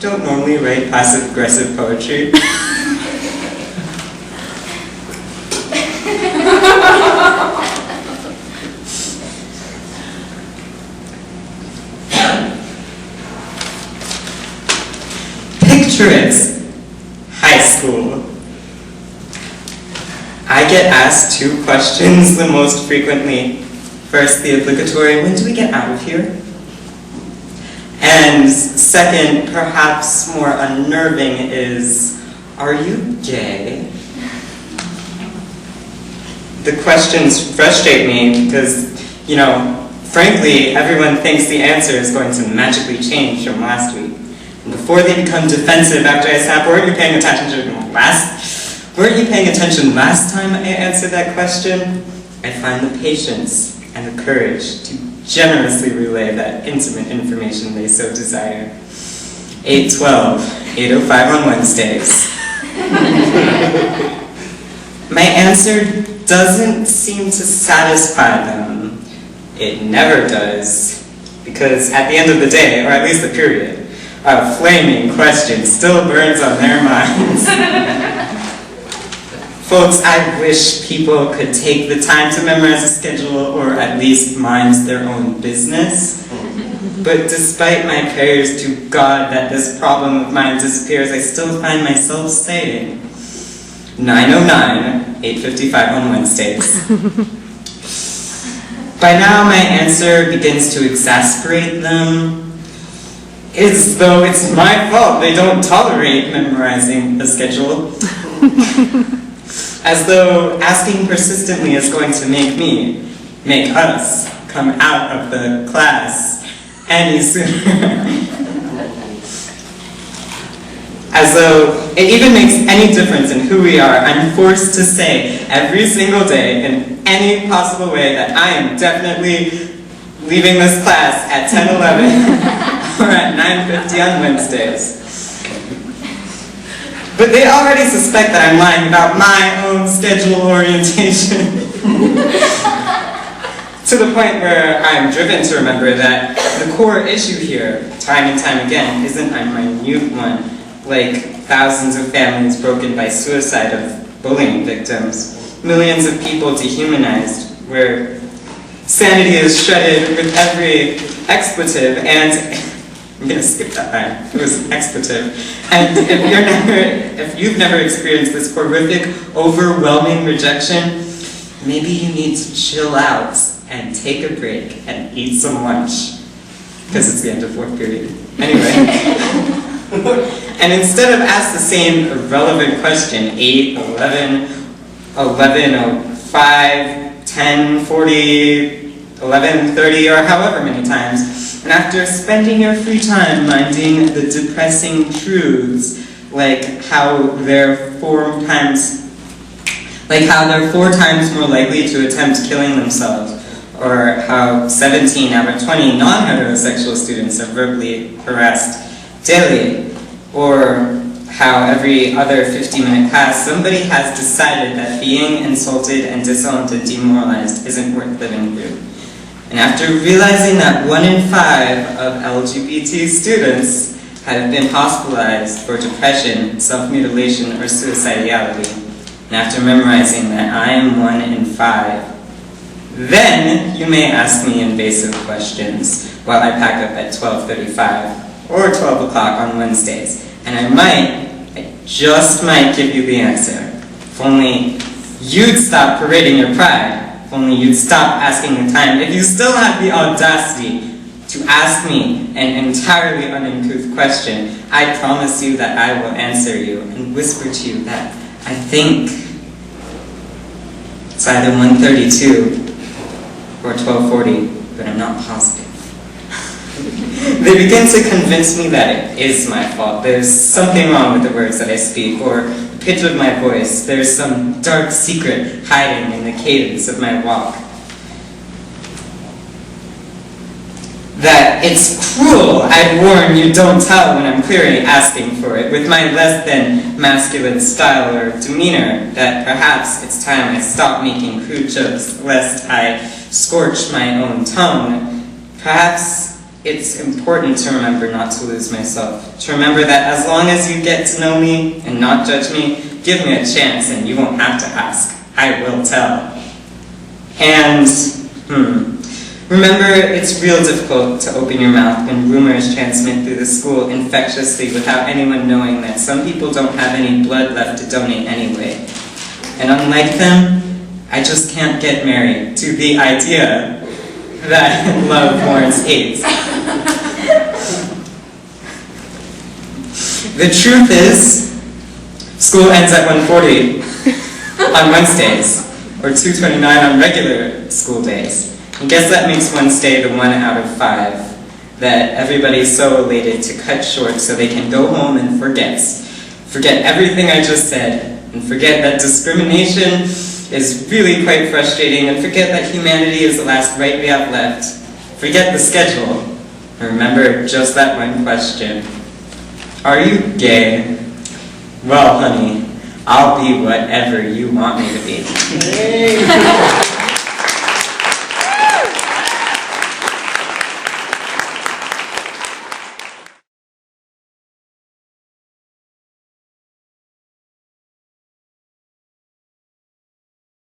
don't normally write passive-aggressive poetry. Picture it, high school. I get asked two questions the most frequently. First, the obligatory, when do we get out of here? And second, perhaps more unnerving, is, are you gay? The questions frustrate me because, frankly, everyone thinks the answer is going to magically change from last week. And before they become defensive after I snap, weren't you paying attention last time I answered that question? I find the patience and the courage to generously relay that intimate information they so desire. 8:12, 8:05 on Wednesdays. My answer doesn't seem to satisfy them. It never does. Because at the end of the day, or at least the period, a flaming question still burns on their minds. Folks, I wish people could take the time to memorize a schedule or at least mind their own business. But despite my prayers to God that this problem of mine disappears, I still find myself saying 9:09, 8:55 on Wednesdays. By now my answer begins to exasperate them. As though it's my fault they don't tolerate memorizing a schedule. As though asking persistently is going to make us, come out of the class any sooner. As though it even makes any difference in who we are, I'm forced to say every single day in any possible way that I am definitely leaving this class at 10:11 or at 9:50 on Wednesdays. But they already suspect that I'm lying about my own schedule orientation. To the point where I'm driven to remember that the core issue here, time and time again, isn't a minute one, like thousands of families broken by suicide of bullying victims, millions of people dehumanized, where sanity is shredded with every expletive, and I'm going to skip that line. It was expletive. And if you've never experienced this horrific, overwhelming rejection, maybe you need to chill out and take a break and eat some lunch. Because it's the end of fourth period. Anyway. And instead of ask the same irrelevant question, 8, 11, 11:05, 10:40, 11:30, or however many times, and after spending your free time minding the depressing truths, like how they're 4 times more likely to attempt killing themselves, or how 17 out of 20 non-heterosexual students are verbally harassed daily, or how every other 50-minute class somebody has decided that being insulted and disowned and demoralized isn't worth living through. And after realizing that 1 in 5 of LGBT students have been hospitalized for depression, self-mutilation, or suicidality, and after memorizing that I am 1 in 5, then you may ask me invasive questions while I pack up at 12:35 or 12 o'clock on Wednesdays, and I just might give you the answer. If only you'd stop parading your pride. If only you'd stop asking the time. If you still have the audacity to ask me an entirely uncouth question, I promise you that I will answer you and whisper to you that I think it's either 1:32 or 12:40, but I'm not positive. They begin to convince me that it is my fault. There's something wrong with the words that I speak, or the pitch of my voice. There's some dark secret hiding in the cadence of my walk. That it's cruel, I'd warn you, don't tell when I'm clearly asking for it, with my less than masculine style or demeanor, that perhaps it's time I stop making crude jokes lest I scorch my own tongue. Perhaps it's important to remember not to lose myself. To remember that as long as you get to know me and not judge me, give me a chance and you won't have to ask. I will tell. And, remember, it's real difficult to open your mouth when rumors transmit through the school infectiously without anyone knowing that some people don't have any blood left to donate anyway. And unlike them, I just can't get married to the idea that love warrants hate. The truth is, school ends at 1:40 on Wednesdays, or 2:29 on regular school days. I guess that makes Wednesday the 1 out of 5 that everybody's so elated to cut short so they can go home and forget. Forget everything I just said, and forget that discrimination is really quite frustrating, and forget that humanity is the last right we have left. Forget the schedule, and remember just that one question. Are you gay? Well, honey, I'll be whatever you want me to be.